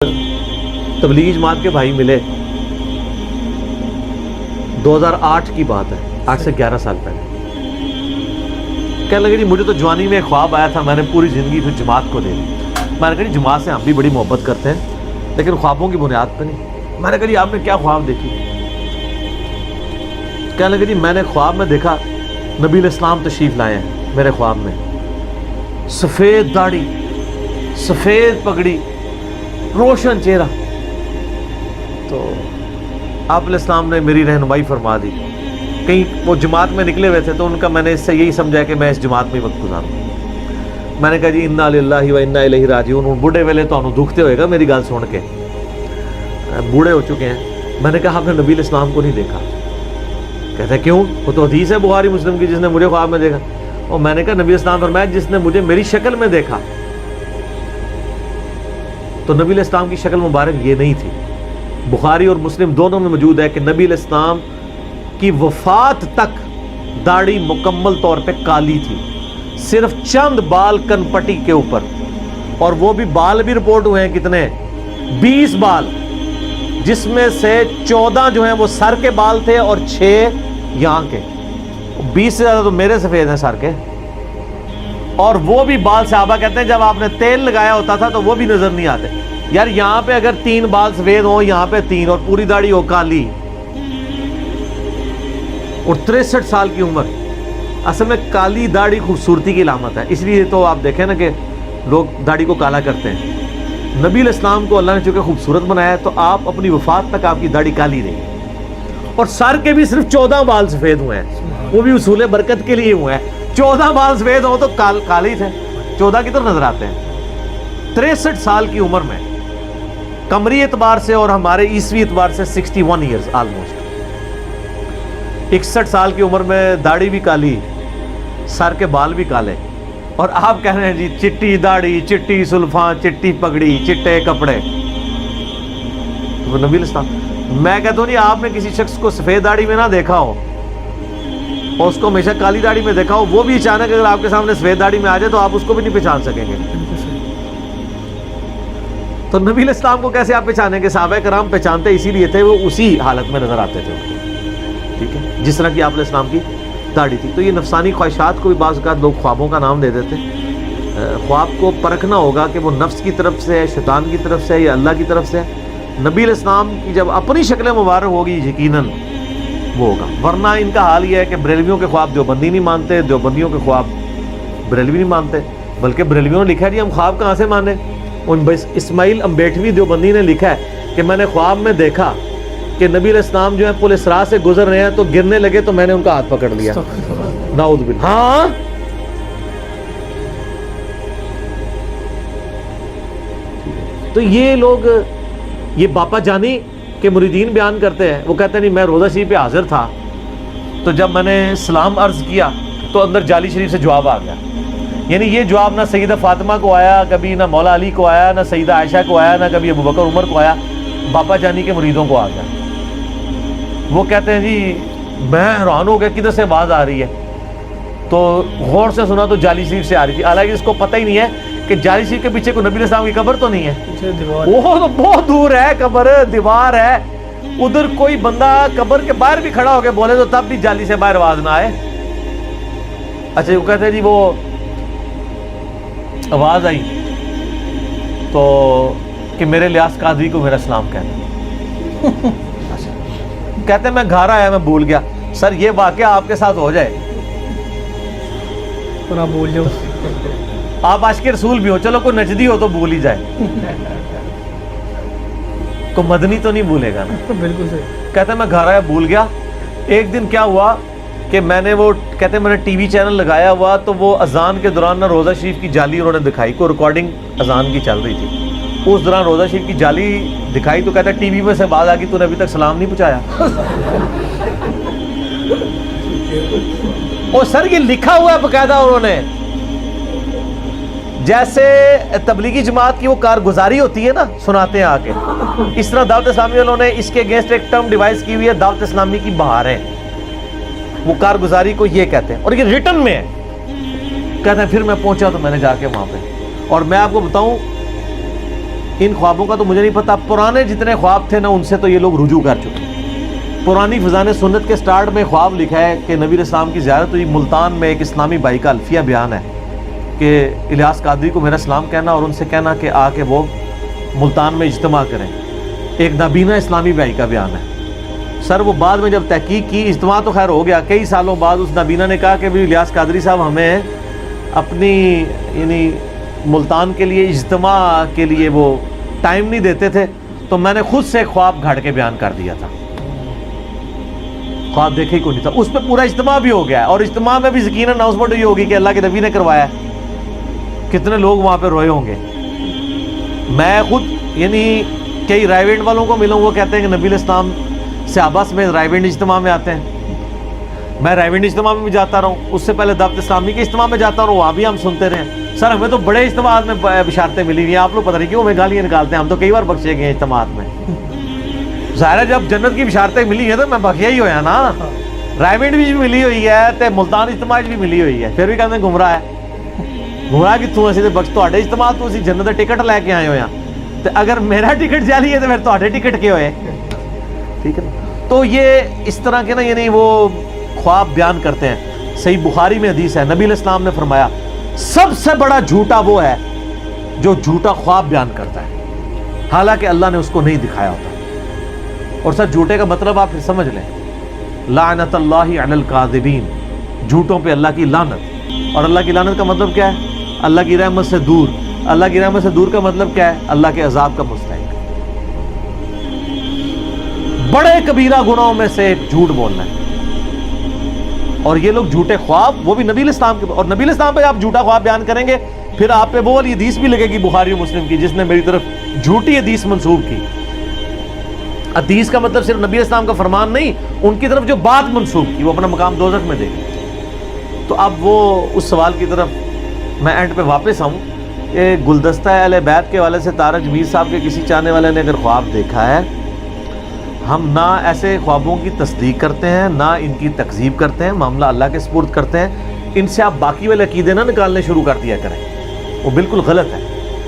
تبلیغی جماعت کے بھائی ملے 2008 کی بات ہے، 8 سے 11 سال پہلے۔ کہنے لگے جی مجھے تو جوانی میں ایک خواب آیا تھا، میں نے پوری زندگی پھر جماعت کو دے دی۔ میں نے کہا جی جماعت سے ہم بھی بڑی محبت کرتے ہیں لیکن خوابوں کی بنیاد پہ نہیں۔ میں نے کہا جی آپ نے کیا خواب دیکھی؟ کہنے لگے جی میں نے خواب میں دیکھا نبی علیہ السلام تشریف لائے ہیں میرے خواب میں، سفید داڑھی، سفید پگڑی، روشن چہرہ۔ تو آپ علیہ السلام نے میری رہنمائی فرما دی۔ کہیں وہ جماعت میں نکلے ہوئے تھے تو ان کا میں نے اس سے یہی سمجھا کہ میں اس جماعت میں وقت گزاروں۔ میں نے کہا جی انا للہ و انا الیہ راجعون۔ بوڑھے ویلے تو انہوں دکھتے ہوئے گا میری گل سن کے، بوڑھے ہو چکے ہیں۔ میں نے کہا آپ نے نبی علیہ السلام کو نہیں دیکھا؟ کہتے ہیں کیوں؟ وہ تو حدیث ہے بخاری مسلم کی، جس نے مجھے خواب میں دیکھا۔ اور میں نے کہا نبی علیہ السلام فرمایا جس نے مجھے میری شکل میں دیکھا، تو نبی علیہ السلام کی شکل مبارک یہ نہیں تھی۔ بخاری اور مسلم دونوں میں موجود ہے کہ نبی علیہ السلام کی وفات تک داڑھی مکمل طور پہ کالی تھی، صرف چند بال کن پٹی کے اوپر، اور وہ بھی بال بھی رپورٹ ہوئے ہیں کتنے، 20 بال، جس میں سے 14 جو ہیں وہ سر کے بال تھے اور 6 یہاں کے۔ 20 سے زیادہ تو میرے سفید ہیں سر کے، اور وہ بھی بال صحابہ کہتے ہیں جب آپ نے تیل لگایا ہوتا تھا تو وہ بھی نظر نہیں آتے۔ یار یہاں پہ اگر 3 بال سفید ہوں، یہاں پہ 3، اور پوری داڑھی ہو کالی، اور 63 سال کی عمر۔ اصل میں کالی داڑھی خوبصورتی کی علامت ہے، اس لیے تو آپ دیکھیں نا کہ لوگ داڑھی کو کالا کرتے ہیں۔ نبی علیہ السلام کو اللہ نے چونکہ خوبصورت بنایا ہے تو آپ اپنی وفات تک آپ کی داڑھی کالی رہی، اور سر کے بھی صرف 14 بال سفید ہوئے ہیں، وہ بھی اصول برکت کے لیے ہوئے ہیں۔ 14 بال سفید ہوں تو کالے ہی تھے، 14 کی طرف نظر آتے ہیں۔ 63 سال کی عمر میں، قمری اعتبار سے اور ہمارے عیسوی اعتبار سے 61 ایئرز آلموسٹ۔ 61 سال کی عمر میں داڑھی بھی کالی، سر کے بال بھی کالے، اور آپ کہہ رہے ہیں جی چٹی داڑھی، چٹی سلفاں، چٹی پگڑی، چٹے کپڑے۔ وہ نبی علیہ السلام، میں کہتا ہوں جی آپ نے کسی شخص کو سفید داڑھی میں نہ دیکھا ہو اور اس کو ہمیشہ کالی داڑھی میں دیکھا ہو، وہ بھی اچانک اگر آپ کے سامنے سفید داڑھی میں آ جائے تو آپ اس کو بھی نہیں پہچان سکیں گے۔ تو نبی علیہ السلام کو کیسے آپ پہچانیں گے؟ صحابہ کرام پہچانتے اسی لیے تھے، وہ اسی حالت میں نظر آتے تھے، ٹھیک ہے، جس طرح کی آپ علیہ السلام کی داڑھی تھی۔ تو یہ نفسانی خواہشات کو بھی بعض اوقات لوگ خوابوں کا نام دے دیتے۔ خواب کو پرکھنا ہوگا کہ وہ نفس کی طرف سے ہے، شیطان کی طرف سے ہے، یا اللہ کی طرف سے ہے۔ نبی علیہ السلام کی جب اپنی شکل مبارک ہوگی یقیناً وہ ہوگا، ورنہ ان کا حال یہ ہے کہ بریلویوں کے خواب دیوبندی نہیں مانتے، دیوبندیوں کے خواب بریلوی نہیں مانتے، بلکہ بریلویوں نے لکھا ہے جی ہم خواب کہاں سے مانے۔ ان اسماعیل امبیٹوی دیوبندی نے لکھا ہے کہ میں نے خواب میں دیکھا کہ نبی علیہ السلام جو ہے پل اسراء سے گزر رہے ہیں تو گرنے لگے تو میں نے ان کا ہاتھ پکڑ لیا۔ نعوذ باللہ۔ ہاں تو یہ لوگ، یہ باپا جانی کے مریدین بیان کرتے ہیں، وہ کہتے ہیں نہیں میں روضہ شریف پہ حاضر تھا تو جب میں نے سلام عرض کیا تو اندر جالی شریف سے جواب آ گیا۔ یعنی یہ جواب نہ سیدہ فاطمہ کو آیا کبھی، نہ مولا علی کو آیا، نہ سیدہ عائشہ کو آیا، نہ کبھی ابو بکر عمر کو آیا، باپا جانی کے مریدوں کو آ گیا۔ وہ کہتے ہیں جی میں حیران ہو گیا کدھر سے آواز آ رہی ہے، تو غور سے سنا تو جالی شریف سے آ رہی تھی، حالانکہ اس کو پتہ ہی نہیں ہے کہ جالی شریف کے پیچھے کوئی نبی علیہ السلام کی قبر تو نہیں ہے، وہ تو بہت دور ہے، قبر دیوار ہے ادھر، کوئی بندہ قبر کے باہر بھی کھڑا ہو کے بولے تو تب بھی جالی سے باہر آواز نہ آئے۔ اچھا وہ کہتے ہیں جی وہ آواز آئی تو کہ میرے لیاس قادری کو میرا سلام کہنا۔ کہتے ہیں میں گھر آیا، میں بھول گیا۔ سر یہ واقعہ آپ کے ساتھ ہو جائے تو نہ بھول جاؤ، آپ عاشق رسول بھی ہو، چلو کوئی نجدی ہو تو بھول ہی جائے، کو مدنی تو نہیں بھولے گا نا۔ بالکل صحیح۔ کہتے ہیں میں گھر آیا بھول گیا۔ ایک دن کیا ہوا کہ میں نے وہ کہتے ہیں میں نے ٹی وی چینل لگایا ہوا تو وہ اذان کے دوران نہ روضہ شریف کی جالی انہوں نے دکھائی، کوئی ریکارڈنگ اذان کی چل رہی تھی، اس دوران روضہ شریف کی جالی دکھائی تو کہتا ہے ٹی وی میں سے آواز آ گئی تو نے ابھی تک سلام نہیں پہنچایا۔ اور سر یہ لکھا ہوا ہے باقاعدہ انہوں نے، جیسے تبلیغی جماعت کی وہ کارگزاری ہوتی ہے نا سناتے ہیں آ کے، اس طرح دعوت اسلامی والوں نے اس کے اگینسٹ ایک ٹرم ڈیوائز کی ہوئی ہے، دعوت اسلامی کی بہاریں، وہ کارگزاری کو یہ کہتے ہیں، اور یہ ریٹن میں ہے۔ کہتے ہیں پھر میں پہنچا تو میں نے جا کے وہاں پہ، اور میں آپ کو بتاؤں ان خوابوں کا تو مجھے نہیں پتا، پرانے جتنے خواب تھے نا ان سے تو یہ لوگ رجوع کر چکے. پرانی فضان سنت کے سٹارٹ میں خواب لکھا ہے کہ نبی علیہ السلام کی زیارت ہوئی. ملتان میں ایک اسلامی بھائی کا الفیہ بیان ہے کہ الیاس قادری کو میرا سلام کہنا اور ان سے کہنا کہ آ کے وہ ملتان میں اجتماع کریں. ایک نابینا اسلامی بھائی کا بیان ہے. سر وہ بعد میں جب تحقیق کی، اجتماع تو خیر ہو گیا، کئی سالوں بعد اس نابینا نے کہا کہ بھی الیاس قادری صاحب ہمیں اپنی یعنی ملتان کے لیے اجتماع کے لیے وہ ٹائم نہیں دیتے تھے، تو میں نے خود سے خواب گھڑ کے بیان کر دیا تھا. خواب دیکھے ہی کوئی نہیں تھا، اس پہ پورا اجتماع بھی ہو گیا ہے، اور اجتماع میں بھی یقین اناؤنسمنٹ ہوئی ہوگی کہ اللہ کے نبی نے کروایا ہے. کتنے لوگ وہاں پہ روئے ہوں گے. میں خود یعنی کئی رائے وینڈ والوں کو ملوں، وہ کہتے ہیں کہ نبی علیہ السلام صحابہ سمیت رائے وینڈ اجتماع میں آتے ہیں. میں رائے وینڈ اجتماع میں بھی جاتا رہا ہوں، اس سے پہلے دعوت اسلامی کے اجتماع میں جاتا رہا ہوں، وہاں بھی ہم سنتے رہے. سر ہمیں تو بڑے اجتماعات میں بشارتیں ملی ہوئی ہیں، آپ لوگ پتہ نہیں کیوں ہمیں گالیاں نکالتے ہیں، ہم تو کئی بار بخشے گئے ہیں اجتماعات میں. ظاہر ہے جب جنت کی بشارتیں ملی ہیں تو میں بخیا ہی ہویا نا. رائے وینڈ بھی ملی ہوئی ہے تے ملتان اجتماع بھی ملی ہوئی ہے، پھر بھی کہتے ہیں گمراہ ہے. گمراہ کتوں اسی تے بخش تواڈے اجتماع تو اسی جنت دے ٹکٹ لے کے آئے ہوئے ہیں، تے اگر میرا ٹکٹ جعلی ہے تو پھر تواڈے ٹکٹ کے ہوئے. ٹھیک ہے نا. تو یہ اس طرح کے نا یعنی وہ خواب بیان کرتے ہیں. صحیح بخاری میں حدیث ہے، نبی علیہ السلام نے فرمایا سب سے بڑا جھوٹا وہ ہے جو جھوٹا خواب بیان کرتا ہے حالانکہ اللہ نے اس کو نہیں دکھایا ہوتا. اور سر جھوٹے کا مطلب آپ پھر سمجھ لیں، لعنت اللہ علی الکاذبین، جھوٹوں پہ اللہ کی لعنت. اور اللہ کی لعنت کا مطلب کیا ہے؟ اللہ کی رحمت سے دور. اللہ کی رحمت سے دور کا مطلب کیا ہے؟ اللہ کے عذاب کا مستحق. بڑے کبیرہ گناہوں میں سے ایک جھوٹ بولنا ہے. اور یہ لوگ جھوٹے خواب، وہ بھی نبی علیہ السلام کے، اور نبی علیہ السلام پہ آپ جھوٹا خواب بیان کریں گے پھر آپ پہ وہ والی حدیث بھی لگے گی بخاری و مسلم کی جس نے میری طرف جھوٹی حدیث منسوب کی. حدیث کا مطلب صرف نبی علیہ السلام کا فرمان نہیں، ان کی طرف جو بات منسوب کی وہ اپنا مقام دوزخ میں دے گی. تو اب وہ اس سوال کی طرف میں اینڈ پہ واپس آؤں کہ گلدستہ اہل بیت کے حوالے سے طارق جمیل صاحب کے کسی چاہنے والے نے اگر خواب دیکھا ہے، ہم نہ ایسے خوابوں کی تصدیق کرتے ہیں نہ ان کی تکذیب کرتے ہیں، معاملہ اللہ کے سپرد کرتے ہیں. ان سے آپ باقی والے عقیدے نہ نکالنے شروع کر دیا کریں، وہ بالکل غلط ہے.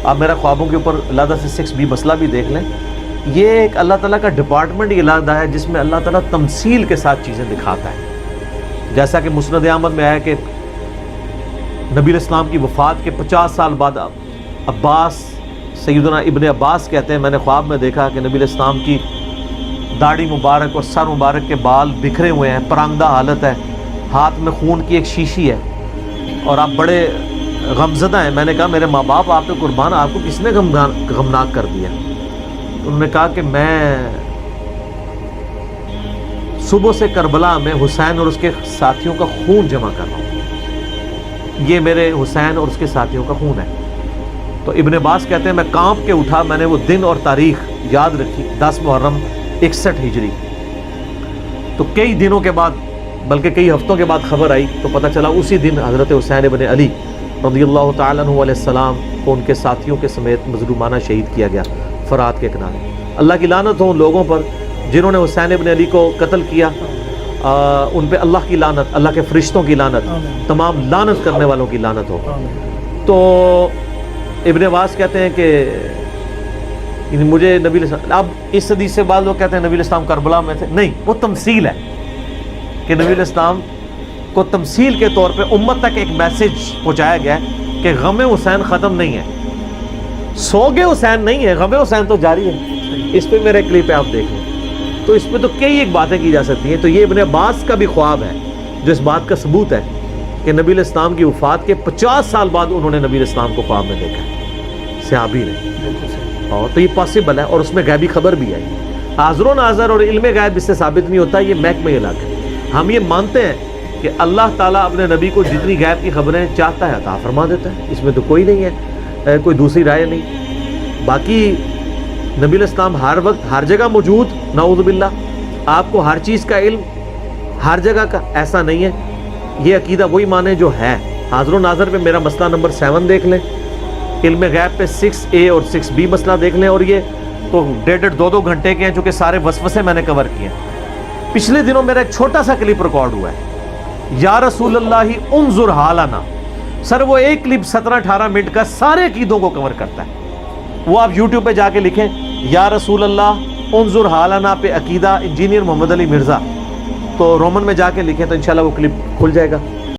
آپ میرا خوابوں کے اوپر علیحدہ سے 6B مسئلہ بھی دیکھ لیں. یہ ایک اللہ تعالیٰ کا ڈپارٹمنٹ ہی علیحدہ ہے جس میں اللہ تعالیٰ تمثیل کے ساتھ چیزیں دکھاتا ہے. جیسا کہ مسند احمد میں آیا کہ نبی علیہ السلام کی وفات کے 50 سال بعد عباس، سیدنا ابن عباس کہتے ہیں میں نے خواب میں دیکھا کہ نبی علیہ السلام کی داڑھی مبارک اور سر مبارک کے بال بکھرے ہوئے ہیں، پرانگدہ حالت ہے، ہاتھ میں خون کی ایک شیشی ہے اور آپ بڑے غمزدہ ہیں. میں نے کہا میرے ماں باپ آپ پہ قربان، آپ کو کس نے غمناک کر دیا؟ انہوں نے کہا کہ میں صبح سے کربلا میں حسین اور اس کے ساتھیوں کا خون جمع کر رہا ہوں، یہ میرے حسین اور اس کے ساتھیوں کا خون ہے. تو ابن عباس کہتے ہیں میں کانپ کے اٹھا، میں نے وہ دن اور تاریخ یاد رکھی، 10 محرم 61 ہجری. تو کئی دنوں کے بعد بلکہ کئی ہفتوں کے بعد خبر آئی تو پتہ چلا اسی دن حضرت حسین ابن علی رضی اللہ تعالیٰ عنہ علیہ السلام کو ان کے ساتھیوں کے سمیت مظلومانہ شہید کیا گیا فرات کے کنارے. اللہ کی لعنت ہو ان لوگوں پر جنہوں نے حسین ابن علی کو قتل کیا، ان پہ اللہ کی لعنت، اللہ کے فرشتوں کی لعنت، تمام لعنت کرنے والوں کی لعنت ہو. تو ابن عباس کہتے ہیں کہ مجھے نبی علیہ السلام، اب اس حدیث سے بعد لوگ کہتے ہیں نبی علیہ السلام کربلا میں تھے، نہیں، وہ تمثیل ہے کہ نبی علیہ السلام کو تمثیل کے طور پہ امت تک ایک میسج پہنچایا گیا ہے کہ غم حسین ختم نہیں ہے، سوگے حسین نہیں ہے، غم حسین تو جاری ہے. اس پہ میرے کلپ پہ آپ دیکھ لیں تو اس پہ تو کئی ایک باتیں کی جا سکتی ہیں. تو یہ ابن عباس کا بھی خواب ہے جو اس بات کا ثبوت ہے کہ نبی علیہ السلام کی وفات کے 50 سال بعد انہوں نے نبی علیہ السلام کو خواب میں دیکھا ہے، صحابی نے. اور تو یہ پاسبل ہے اور اس میں غیبی خبر بھی آئی. حاضر و ناظر اور علم غیب اس سے ثابت نہیں ہوتا، یہ محکمہ علاقہ ہے. ہم یہ مانتے ہیں کہ اللہ تعالیٰ اپنے نبی کو جتنی غیب کی خبریں چاہتا ہے عطا فرما دیتا ہے، اس میں تو کوئی نہیں ہے، کوئی دوسری رائے نہیں. باقی نبی علیہ السلام ہر وقت ہر جگہ موجود، نعوذ باللہ. آپ کو ہر چیز کا علم ہر جگہ کا، ایسا نہیں ہے. یہ عقیدہ وہی مانے جو ہے. حاضر و ناظر پہ میرا مسئلہ نمبر 7 دیکھ لیں، علم غیب پہ 6A اور 6B مسئلہ دیکھ لیں. اور یہ تو 1.5-2 گھنٹے کے ہیں چونکہ سارے وسوسے میں نے کور کیے ہیں. پچھلے دنوں میرا ایک چھوٹا سا کلپ ریکارڈ ہوا ہے، یا رسول اللہ انظر حالنا. سر وہ ایک کلپ 17-18 منٹ کا سارے عقیدوں کو کور کرتا ہے. وہ آپ یوٹیوب پہ جا کے لکھیں یا رسول اللہ انظر حالنا پہ عقیدہ انجینئر محمد علی مرزا، تو رومن میں جا کے لکھیں تو انشاءاللہ وہ کلپ کھل جائے گا.